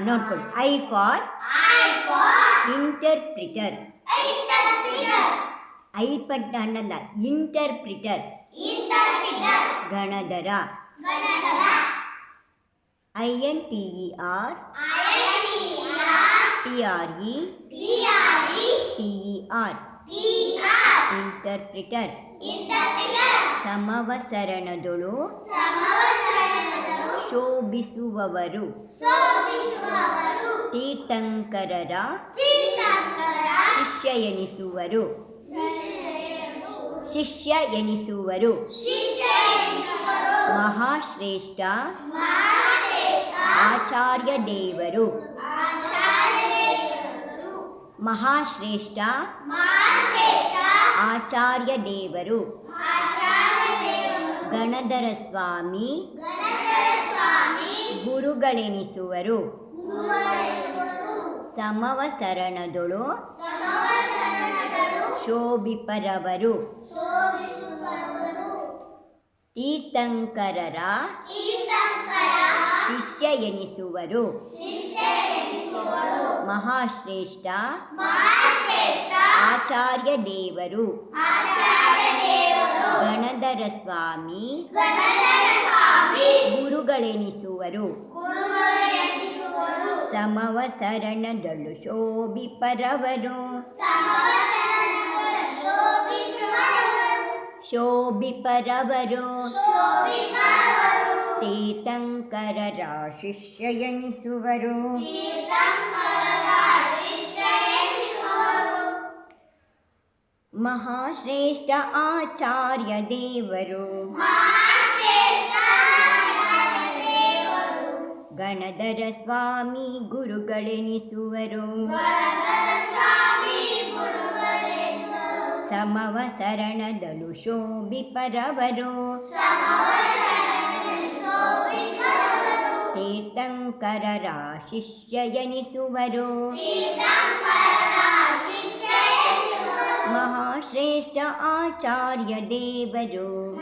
ನೋಡ್ಕೊಳ್ಳಿ. I for interpreter. ಐ ಪಟ್ಟ ಅನ್ನಲ್ಲ, ಇಂಟರ್ಪ್ರಿಟರ್. ಗಣಧರ. INTER PRETER interpreter. ಸಮವಸರಣದೊಳು ಶೋಭಿಸುವವರು. ತೀರ್ಥಂಕರರ ಶಿಷ್ಯ ಎನಿಸುವರು. ಮಹಾಶ್ರೇಷ್ಠ ಆಚಾರ್ಯ ದೇವರು. ಮಹಾಶ್ರೇಷ್ಠ ಆಚಾರ್ಯ ದೇವರು. ಗಣಧರ ಸ್ವಾಮಿ ಗುರುಗಳೆನಿಸುವರು. ಸಮವಸರಣದೊಳು ಶೋಭಿಪರವರು. ತೀರ್ಥಂಕರರ ಶಿಷ್ಯ ಎನಿಸುವರು. ಮಹಾಶ್ರೇಷ್ಠ ಆಚಾರ್ಯ ದೇವರು. ಗಣಧರ ಸ್ವಾಮಿ ಗುರುಗಳೆನಿಸುವರು. ಸಮವಸರಣದೊಳು ಶೋಭಿಪರವರು. ತೀರ್ಥಂಕರರ ಶಿಷ್ಯ ಎನಿಸುವರು. ಮಹಾಶ್ರೇಷ್ಠ ಆಚಾರ್ಯ ದೇವರು. ಗಣಧರ ಸ್ವಾಮಿ ಗುರುಗಳೆನಿಸುವರು. ಸಮವಸರಣದಳು ಶೋಭಿಪರವರು. ತೀರ್ಥಂಕರರ ಶಿಷ್ಯ ಎನಿಸುವರು. ಮಹಾಶ್ರೇಷ್ಠ ಆಚಾರ್ಯ ದೇವರು.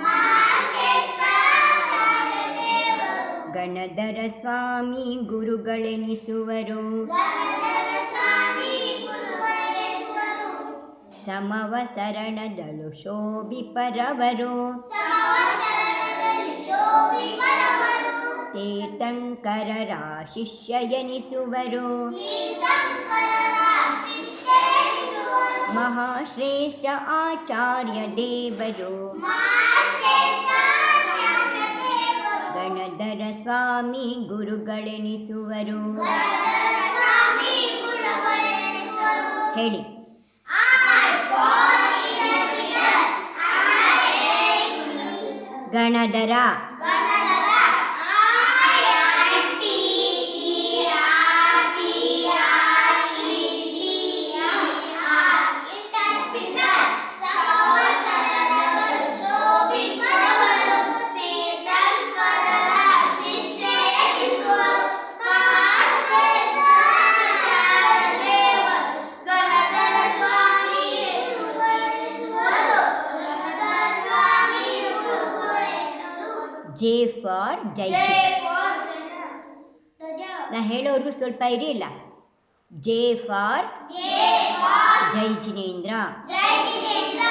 ಗಣಧರ ಸ್ವಾಮಿ ಗುರುಗಳೆನಿಸುವರು. ಸಮವಸರಣದಳು ಶೋಭಿಪರವರು. ತೀರ್ಥಂಕರರ ಶಿಷ್ಯ ಎನಿಸುವರು. ಮಹಾಶ್ರೇಷ್ಠ ಆಚಾರ್ಯ ದೇವರು. ಗಣಧರ ಸ್ವಾಮಿ ಗುರುಗಳೆನಿಸುವರು. ಹೇಳಿ. ಗಣಧರ. ಜೆ ಫಾರ್ ಜೈ. ನಾ ಹೇಳೋರು ಸ್ವಲ್ಪ ಇರಿ. ಇಲ್ಲ. ಜೆ ಫಾರ್ ಜೈ ಜಿನೇಂದ್ರ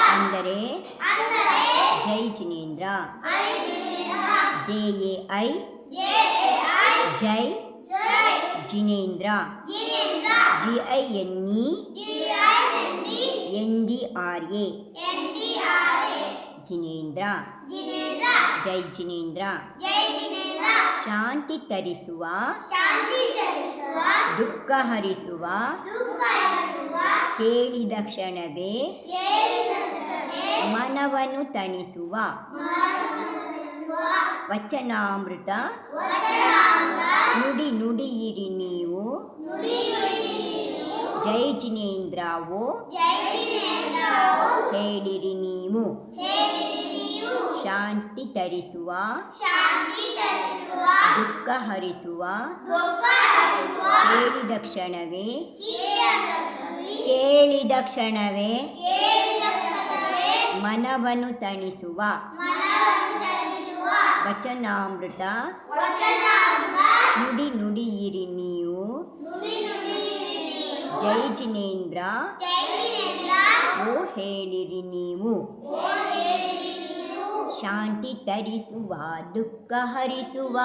ಅಂದರೆ ಜೈ ಜಿನೇಂದ್ರ. JAI ಜೈ. ಜಿನೇಂದ್ರ GINENDRA ಜಿನೇಂದ್ರ ಜೈ ಜಿನೇಂದ್ರ ಶಾಂತಿ ತರಿಸುವ ದುಃಖ ಹರಿಸುವ ಕೇಳಿದ ಕ್ಷಣವೇ ಮನವನ್ನು ತಣಿಸುವ ವಚನಾಮೃತ ನುಡಿ ನುಡಿಯಿರಿ ನೀವು ಜೈ ಜಿನೇಂದ್ರವೋ ಹೇಳಿರಿ ನೀವು ಶಾಂತಿ ತರಿಸುವ ದುಃಖ ಹರಿಸುವ ಕೇಳಿದ ಕ್ಷಣವೇ ಮನವನ್ನು ತಣಿಸುವ ವಚನಾಮೃತ ನುಡಿ ನುಡಿಯಿರಿ ನೀವು ಜೈ ಜಿನೇಂದ್ರ ಓ ಹೇಳಿರಿ ನೀವು ಶಾಂತಿ ತರಿಸುವ ದುಃಖ ಹರಿಸುವ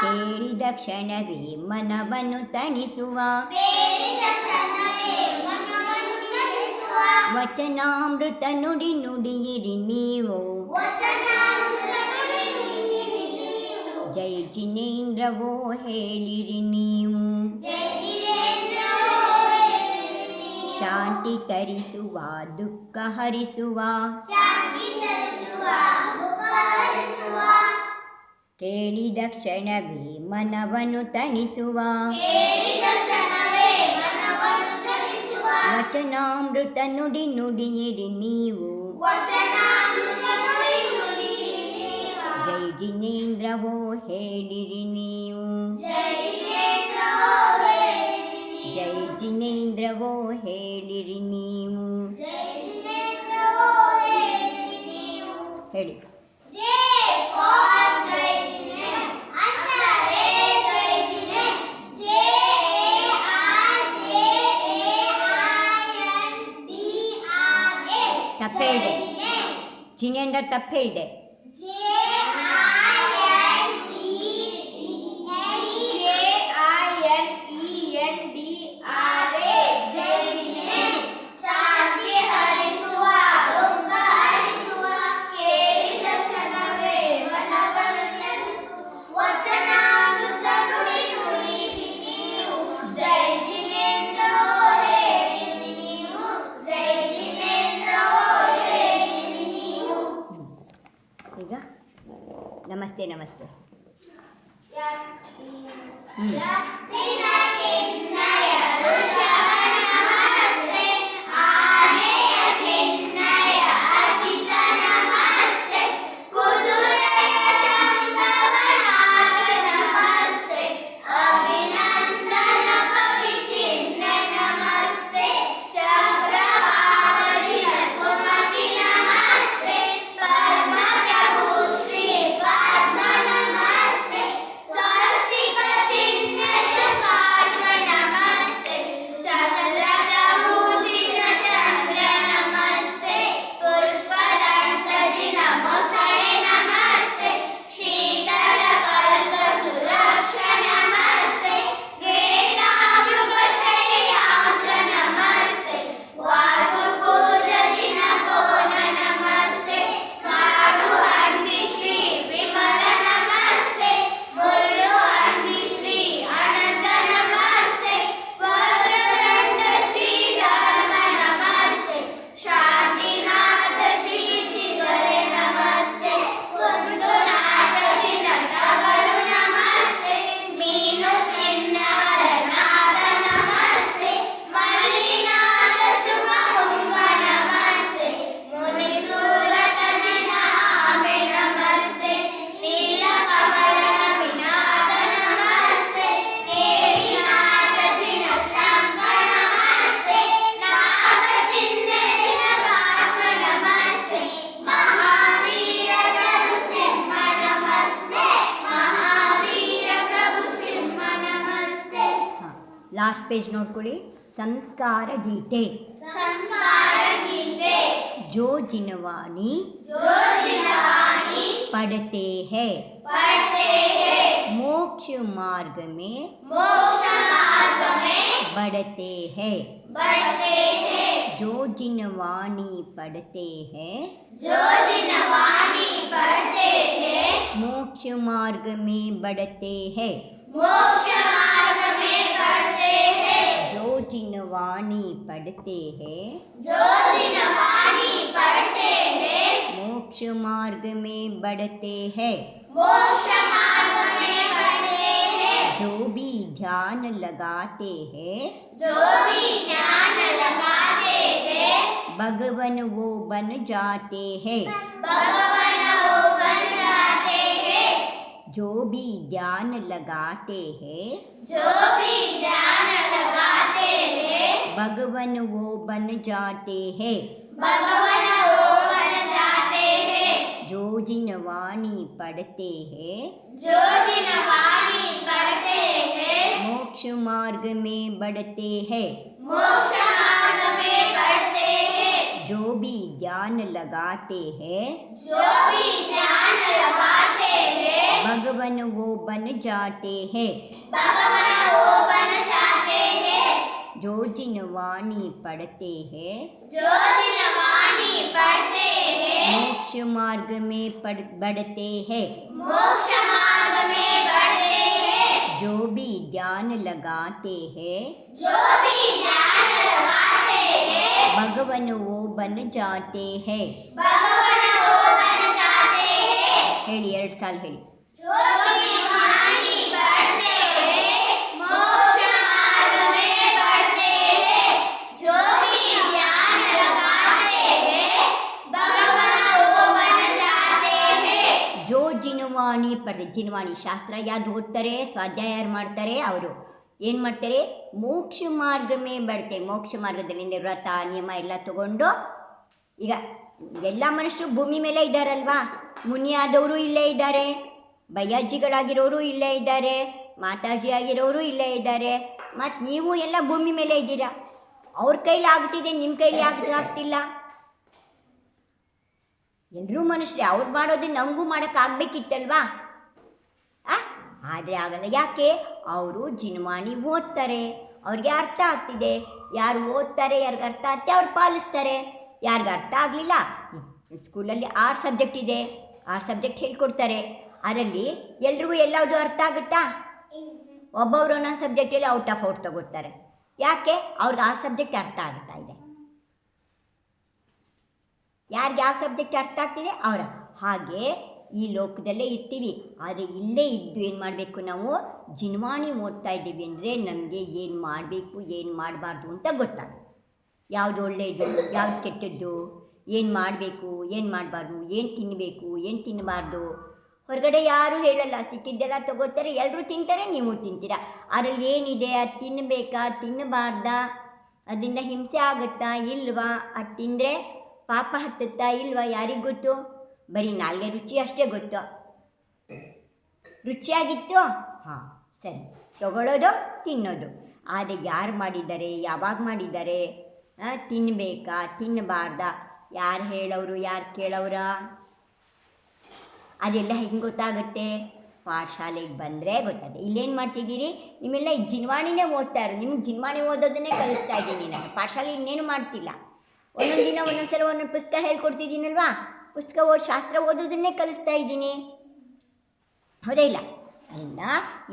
ಕೇಳಿದ ಕ್ಷಣವೇ ಮನವನ್ನು ತಣಿಸುವ ವಚನಾಮೃತ ನುಡಿ ನುಡಿಯಿರಿ ನೀವು ಜೈ ಜಿನೇಂದ್ರವೋ ಹೇಳಿರಿ ನೀವು ಶಾಂತಿ ತರಿಸುವ ದುಃಖ ಹರಿಸುವ ಕೇಳಿದ ಕ್ಷಣವೇ ಮನವನ್ನು ತಣಿಸುವ ವಚನಾಮೃತ ನುಡಿ ನುಡಿಯಿರಿ ನೀವು ಜೈ ಜಿನೇಂದ್ರವೋ ಹೇಳಿರಿ ನೀವು ಜೈ ಜಿನೇಂದ್ರವೋ ಹೇಳಿರಿ ನೀವು ಹೇಳಿ ತಪ್ಪು ಹೇಳಿದೆ ಜಿನೇಂದ್ರ ತಪ್ಪು ಹೇಳಿದೆ ಈಗ ನಮಸ್ತೆ ನಮಸ್ತೆ ಲಾಸ್ಟ್ ಪೇಜ್ ನೋಡ್ಕೊಳ್ಳಿ. ಸಂಸ್ಕಾರ ಗೀತೆ. ಜೋ ಜಿನವಾಣಿ पढ़ते हैं मोक्ष मार्ग में बढ़ते हैं जो जिन वाणी पढ़ते हैं मोक्ष मार्ग में बढ़ते हैं जो जिन वाणी पढ़ते हैं मोक्ष मार्ग में बढ़ते हैं जो भी ध्यान लगाते हैं भगवन वो बन जाते हैं जो भी ध्यान लगाते हैं भगवन वो बन जाते हैं जो जिन वाणी पढ़ते हैं मोक्ष मार्ग में बढ़ते हैं जो भी ध्यान लगाते हैं भगवन वो बन जाते हैं जो जिन वाणी पढ़ते हैं मोक्ष मार्ग में बढ़ते हैं जो भी ध्यान लगाते हैं भगवन वो बन जाते हैं ಹೇಳಿ 2 ಸಾಲ ಹೇಳಿ जो जिनवाणी ಪಡೆದ ಜಿನವಾಣಿ ಶಾಸ್ತ್ರ ಯಾರು ಓದ್ತಾರೆ ಸ್ವಾಧ್ಯಾಯ ಯಾರು ಮಾಡ್ತಾರೆ ಅವರು ಏನು ಮಾಡ್ತಾರೆ ಮೋಕ್ಷ ಮಾರ್ಗಮೇ ಬಡ್ತೆ ಮೋಕ್ಷ ಮಾರ್ಗದಲ್ಲಿ ವ್ರತ ನಿಯಮ ಎಲ್ಲ ತಗೊಂಡು ಈಗ ಎಲ್ಲ ಮನುಷ್ಯರು ಭೂಮಿ ಮೇಲೆ ಇದ್ದಾರಲ್ವಾ ಮುನಿಯಾದವರು ಇಲ್ಲೇ ಇದ್ದಾರೆ ಬಯ್ಯಾಜಿಗಳಾಗಿರೋರು ಇಲ್ಲೇ ಇದ್ದಾರೆ ಮಾತಾಜಿ ಆಗಿರೋರು ಇಲ್ಲೇ ಇದ್ದಾರೆ ಮತ್ತು ನೀವು ಎಲ್ಲ ಭೂಮಿ ಮೇಲೆ ಇದ್ದೀರಾ ಅವ್ರ ಕೈಲಿ ಆಗ್ತಿದೆ ನಿಮ್ಮ ಕೈಲಿ ಆಗ್ತಿಲ್ಲ ಎಲ್ಲರೂ ಮನುಷ್ಯರೇ ಅವ್ರು ಮಾಡೋದು ನಮಗೂ ಮಾಡೋಕ್ಕಾಗಬೇಕಿತ್ತಲ್ವಾ ಆದರೆ ಆಗಲ್ಲ ಯಾಕೆ ಅವರು ಜಿನವಾಣಿ ಓದ್ತಾರೆ ಅವ್ರಿಗೆ ಅರ್ಥ ಆಗ್ತಿದೆ ಯಾರು ಓದ್ತಾರೆ ಯಾರಿಗೆ ಅರ್ಥ ಆಗ್ತದೆ ಅವ್ರು ಪಾಲಿಸ್ತಾರೆ ಯಾರಿಗೆ ಅರ್ಥ ಆಗಲಿಲ್ಲ ಸ್ಕೂಲಲ್ಲಿ 6 ಸಬ್ಜೆಕ್ಟ್ ಇದೆ 6 ಸಬ್ಜೆಕ್ಟ್ ಹೇಳ್ಕೊಡ್ತಾರೆ ಅದರಲ್ಲಿ ಎಲ್ರಿಗೂ ಎಲ್ಲವುದು ಅರ್ಥ ಆಗುತ್ತಾ ಒಬ್ಬೊಬ್ರು ಒಂದೊಂದು ಸಬ್ಜೆಕ್ಟಲ್ಲಿ ಔಟ್ ಆಫ್ ಔಟ್ ತಗೋತಾರೆ ಯಾಕೆ ಅವ್ರಿಗೆ ಆ ಸಬ್ಜೆಕ್ಟ್ ಅರ್ಥ ಆಗ್ತಾ ಇದೆ ಯಾರಿಗೆ ಯಾವ ಸಬ್ಜೆಕ್ಟ್ ಅರ್ಥ ಆಗ್ತಿದೆ ಅವರ ಹಾಗೆ ಈ ಲೋಕದಲ್ಲೇ ಇರ್ತೀವಿ ಆದರೆ ಇಲ್ಲೇ ಇದ್ದು ಏನು ಮಾಡಬೇಕು ನಾವು ಜಿನವಾಣಿ ಓದ್ತಾ ಇದ್ದೀವಿ ಅಂದರೆ ನಮಗೆ ಏನು ಮಾಡಬೇಕು ಏನು ಮಾಡಬಾರ್ದು ಅಂತ ಗೊತ್ತಾಗುತ್ತೆ ಯಾವುದು ಒಳ್ಳೆಯದು ಯಾವುದು ಕೆಟ್ಟದ್ದು ಏನು ಮಾಡಬೇಕು ಏನು ಮಾಡಬಾರ್ದು ಏನು ತಿನ್ನಬೇಕು ಏನು ತಿನ್ನಬಾರ್ದು ಹೊರಗಡೆ ಯಾರೂ ಹೇಳಲ್ಲ ಸಿಕ್ಕಿದ್ದೆಲ್ಲ ತಗೋತಾರೆ ಎಲ್ಲರೂ ತಿಂತಾರೆ ನೀವು ತಿಂತೀರಾ ಅದರಲ್ಲಿ ಏನಿದೆ ಅದು ತಿನ್ನಬೇಕಾ ತಿನ್ನಬಾರ್ದಾ ಅದರಿಂದ ಹಿಂಸೆ ಆಗುತ್ತಾ ಇಲ್ವಾ ಅದು ತಿಂದರೆ ಪಾಪ ಹತ್ತುತ್ತಾ ಇಲ್ವಾ ಯಾರಿಗೆ ಗೊತ್ತು ಬರೀ ನಾಲ್ಗೆ ರುಚಿ ಅಷ್ಟೇ ಗೊತ್ತು ರುಚಿಯಾಗಿತ್ತು ಹಾಂ ಸರಿ ತಗೊಳ್ಳೋದು ತಿನ್ನೋದು ಆದರೆ ಯಾರು ಮಾಡಿದ್ದಾರೆ ಯಾವಾಗ ಮಾಡಿದ್ದಾರೆ ತಿನ್ನಬೇಕಾ ತಿನ್ನಬಾರ್ದಾ ಯಾರು ಹೇಳೋರು ಯಾರು ಕೇಳೋರ ಅದೆಲ್ಲ ಹೆಂಗೆ ಗೊತ್ತಾಗುತ್ತೆ ಪಾಠಶಾಲೆಗೆ ಬಂದರೆ ಗೊತ್ತಾಗುತ್ತೆ ಇಲ್ಲೇನು ಮಾಡ್ತಿದ್ದೀರಿ ನಿಮ್ಮೆಲ್ಲ ಜಿನವಾಣಿನೇ ಓದ್ತಾ ಇರೋದು ನಿಮ್ಗೆ ಜಿನವಾಣಿ ಓದೋದನ್ನೇ ಕಲಿಸ್ತಾ ಇದ್ದೀನಿ ನಾನು ಪಾಠಶಾಲೆ ಇನ್ನೇನು ಮಾಡ್ತಿಲ್ಲ ಒಂದೊಂದು ದಿನ ಒಂದೊಂದು ಸಲ ಒಂದೊಂದು ಪುಸ್ತಕ ಹೇಳ್ಕೊಡ್ತಿದ್ದೀನಲ್ವಾ ಪುಸ್ತಕ ಶಾಸ್ತ್ರ ಓದೋದನ್ನೇ ಕಲಿಸ್ತಾ ಇದ್ದೀನಿ ಹೌದೇ ಇಲ್ಲ ಅದರಿಂದ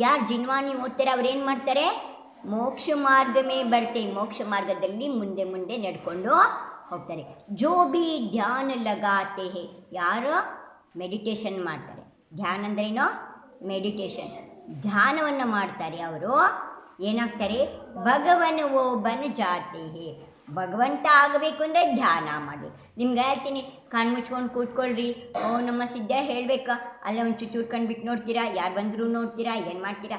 ಯಾರು ಜಿನವಾಣಿ ಓದ್ತಾರೆ ಅವ್ರೇನು ಮಾಡ್ತಾರೆ ಮೋಕ್ಷ ಮಾರ್ಗಮೇ ಬಡ್ತೆ ಮೋಕ್ಷ ಮಾರ್ಗದಲ್ಲಿ ಮುಂದೆ ಮುಂದೆ ನಡ್ಕೊಂಡು ಹೋಗ್ತಾರೆ ಜೋ ಭಿ ಧ್ಯಾನ ಲಗಾತೆ ಹೇ ಯಾರು ಮೆಡಿಟೇಷನ್ ಮಾಡ್ತಾರೆ ಧ್ಯಾನ ಅಂದ್ರೇನೋ ಮೆಡಿಟೇಷನ್ ಧ್ಯಾನವನ್ನು ಮಾಡ್ತಾರೆ ಅವರು ಏನಾಗ್ತಾರೆ ಭಗವನ್ ಓ ಬನ್ ಜಾತೆ ಹೇ ಭಗವಂತ ಆಗಬೇಕು ಅಂದರೆ ಧ್ಯಾನ ಮಾಡಬೇಕು ನಿಮ್ಗೆ ಹೇಳ್ತೀನಿ ಕಣ್ಣು ಮುಚ್ಕೊಂಡು ಕೂತ್ಕೊಳ್ರಿ ನಮ್ಮ ಸಿದ್ಧ ಹೇಳಬೇಕಾ ಅಲ್ಲ ಒಂದು ಚೂರು ಕಂಡುಬಿಟ್ಟು ನೋಡ್ತೀರಾ ಯಾರು ಬಂದರೂ ನೋಡ್ತೀರಾ ಏನು ಮಾಡ್ತೀರಾ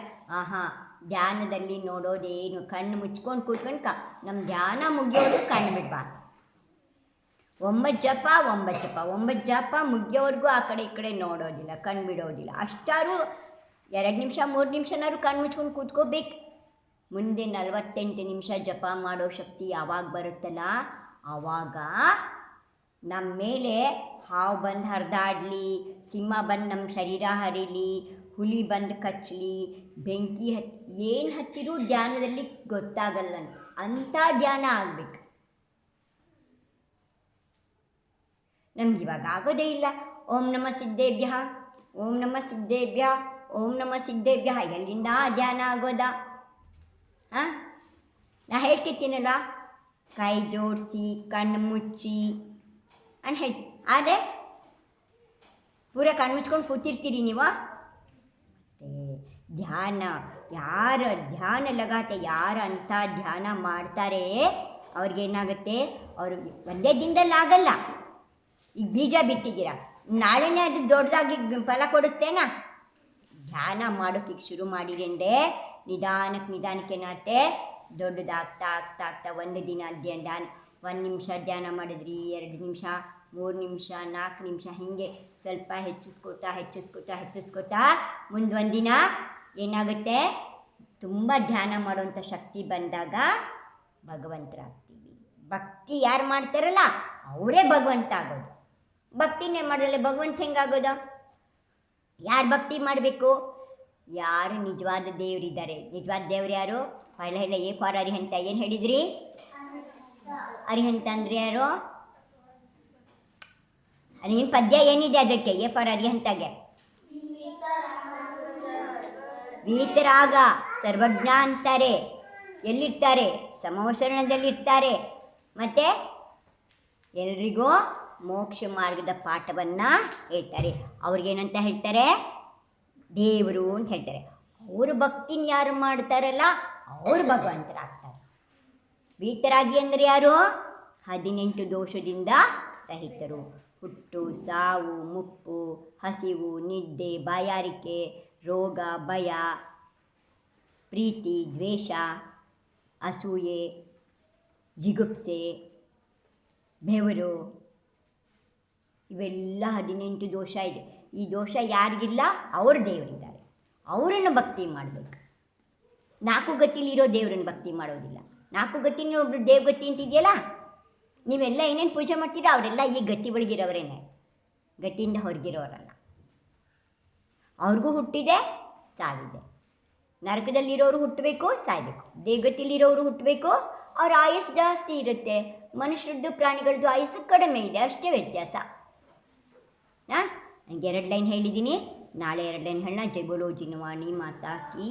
ಹಾಂ ಧ್ಯಾನದಲ್ಲಿ ನೋಡೋದೇನು ಕಣ್ಣು ಮುಚ್ಕೊಂಡು ಕೂತ್ಕೊಂಡು ನಮ್ಮ ಧ್ಯಾನ ಮುಗಿಯೋದು ಕಣ್ಣು ಬಿಡಬಾರ್ದು 9 ಜಪ 9 ಜಪ ಮುಗಿಯೋವರೆಗೂ ಆ ಕಡೆ ಈ ಕಡೆ ನೋಡೋದಿಲ್ಲ ಕಣ್ಣು ಬಿಡೋದಿಲ್ಲ ಅಷ್ಟಾರು 2 ನಿಮಿಷ 3 ನಿಮಿಷನಾದ್ರು ಕಣ್ಣು ಮುಚ್ಕೊಂಡು ಕೂತ್ಕೋಬೇಕು ಮುಂದೆ 48 ನಿಮಿಷ ಜಪ ಮಾಡೋ ಶಕ್ತಿ ಯಾವಾಗ ಬರುತ್ತಲ್ಲ ಆವಾಗ ನಮ್ಮ ಮೇಲೆ ಹಾವು ಬಂದು ಹರಿದಾಡಲಿ ಸಿಂಹ ಬಂದು ನಮ್ಮ ಶರೀರ ಹರಿಲಿ, ಹುಲಿ ಬಂದು ಕಚ್ಚಲಿ, ಬೆಂಕಿ ಏನು ಹತ್ತಿರೂ ಧ್ಯಾನದಲ್ಲಿ ಗೊತ್ತಾಗಲ್ಲ ಅಂಥ ಧ್ಯಾನ ಆಗಬೇಕು. ನಮಗಿವಾಗ ಆಗೋದೇ ಇಲ್ಲ. ಓಂ ನಮಃ ಸಿದ್ಧೇಭ್ಯ, ಓಂ ನಮಃ ಸಿದ್ಧೇಭ್ಯ, ಓಂ ನಮಃ ಸಿದ್ಧೇಭ್ಯ. ಎಲ್ಲಿಂದ ಧ್ಯಾನ ಆಗೋದಾ? ಹಾಂ, ನಾ ಹೇಳ್ತಿರ್ತೀನಲ್ಲ, ಕೈ ಜೋಡಿಸಿ ಕಣ್ಣು ಮುಚ್ಚಿ ಅಂತ ಹೇಳಿ, ಆದರೆ ಪೂರ ಕಣ್ಣು ಮುಚ್ಕೊಂಡು ಕೂತಿರ್ತೀರಿ ನೀವು. ಧ್ಯಾನ ಯಾರು ಧ್ಯಾನ ಲಗಾತೆ, ಯಾರು ಅಂಥ ಧ್ಯಾನ ಮಾಡ್ತಾರೆ ಅವ್ರಿಗೇನಾಗುತ್ತೆ, ಅವರು ಒಂದೇ ದಿನದಲ್ಲಿ ಆಗಲ್ಲ. ಈಗ ಬೀಜ ಬಿತ್ತಿದ್ದೀರ, ನಾಳೆನೇ ಅದು ದೊಡ್ಡದಾಗಿ ಫಲ ಕೊಡುತ್ತೇನಾ? ಧ್ಯಾನ ಮಾಡೋಕ್ಕೆ ಶುರು ಮಾಡಿರಂದೆ ನಿಧಾನಕ್ಕೆ ಏನಾಗುತ್ತೆ, ದೊಡ್ಡದಾಗ್ತಾ ಆಗ್ತಾ ಆಗ್ತಾ ಒಂದು ದಿನ ಧ್ಯಾನ, 1 ನಿಮಿಷ ಧ್ಯಾನ ಮಾಡಿದ್ರಿ, 2 ನಿಮಿಷ, 3 ನಿಮಿಷ, 4 ನಿಮಿಷ, ಹೀಗೆ ಸ್ವಲ್ಪ ಹೆಚ್ಚಿಸ್ಕೋತಾ ಮುಂದೆ ಒಂದಿನ ಏನಾಗುತ್ತೆ, ತುಂಬ ಧ್ಯಾನ ಮಾಡುವಂಥ ಶಕ್ತಿ ಬಂದಾಗ ಭಗವಂತರಾಗ್ತೀವಿ. ಭಕ್ತಿ ಯಾರು ಮಾಡ್ತಾರಲ್ಲ ಅವರೇ ಭಗವಂತ ಆಗೋದು. ಭಕ್ತಿನೇ ಮಾಡಿದ್ರೆ ಭಗವಂತ ಹೆಂಗಾಗೋದು? ಯಾರು ಭಕ್ತಿ ಮಾಡಬೇಕು? ಯಾರು ನಿಜವಾದ ದೇವರಿದ್ದಾರೆ. ನಿಜವಾದ ದೇವ್ರು ಯಾರು? ಹೇಳ ಎ ಫಾರ್ ಅರಿಹಂತ. ಏನು ಹೇಳಿದ್ರಿ? ಅರಿಹಂತ ಅಂದರೆ ಯಾರು? ನಿಮ್ಮ ಪದ್ಯ ಏನಿದೆ ಅದಕ್ಕೆ? ಎ ಫಾರ್ ಅರಿಹಂತಗೆ ವೀತರಾಗ ಸರ್ವಜ್ಞ ಅಂತಾರೆ. ಎಲ್ಲಿರ್ತಾರೆ? ಸಮವಸರಣದಲ್ಲಿರ್ತಾರೆ. ಮತ್ತು ಎಲ್ರಿಗೂ ಮೋಕ್ಷ ಮಾರ್ಗದ ಪಾಠವನ್ನು ಹೇಳ್ತಾರೆ. ಅವ್ರಿಗೇನಂತ ಹೇಳ್ತಾರೆ? ದೇವರು ಅಂತ ಹೇಳ್ತಾರೆ. ಅವರು ಭಕ್ತಿನ ಯಾರು ಮಾಡ್ತಾರಲ್ಲ ಅವರು ಭಗವಂತರಾಗ್ತಾರೆ. ವೀತರಾಗಿ ಅಂದರೆ ಯಾರು? 18 ದೋಷದಿಂದ ರಹಿತರು. ಹುಟ್ಟು, ಸಾವು, ಮುಪ್ಪು, ಹಸಿವು, ನಿದ್ದೆ, ಬಾಯಾರಿಕೆ, ರೋಗ, ಭಯ, ಪ್ರೀತಿ, ದ್ವೇಷ, ಅಸೂಯೆ, ಜಿಗುಪ್ಸೆ, ಬೆವರು, ಇವೆಲ್ಲ 18 ದೋಷ ಇದೆ. ಈ ದೋಷ ಯಾರಿಗಿಲ್ಲ ಅವರು ದೇವರಿದ್ದಾರೆ. ಅವರನ್ನು ಭಕ್ತಿ ಮಾಡಬೇಕು. 4 ಗತಿಲಿರೋ ದೇವ್ರನ್ನ ಭಕ್ತಿ ಮಾಡೋದಿಲ್ಲ. 4 ಗತಿನ ಒಬ್ಬರು ದೇವಗತಿ ಅಂತಿದೆಯಲ್ಲ, ನೀವೆಲ್ಲ ಏನೇನು ಪೂಜೆ ಮಾಡ್ತೀರಾ ಅವರೆಲ್ಲ ಈ ಗತಿ ಒಳಗಿರೋವರೇನೆ, ಗತಿಯಿಂದ ಹೊರಗಿರೋರಲ್ಲ. ಅವ್ರಿಗೂ ಹುಟ್ಟಿದೆ, ಸಾವಿದೆ. ನರಕದಲ್ಲಿರೋರು ಹುಟ್ಟಬೇಕು, ಸಾಯಬೇಕು. ದೇವಗತಿಲಿರೋರು ಹುಟ್ಟಬೇಕು, ಅವ್ರ ಆಯಸ್ಸು ಜಾಸ್ತಿ ಇರುತ್ತೆ. ಮನುಷ್ಯರದ್ದು ಪ್ರಾಣಿಗಳದ್ದು ಆಯಸ್ಸು ಕಡಿಮೆ ಇದೆ, ಅಷ್ಟೇ ವ್ಯತ್ಯಾಸ. ನನಗೆ 2 ಲೈನ್ ಹೇಳಿದ್ದೀನಿ, ನಾಳೆ 2 ಲೈನ್ ಹೇಳೋಣ. ಜೈ ಬೋಲೋ ಜಿನವಾಣಿ ಮಾತಾ ಕಿ.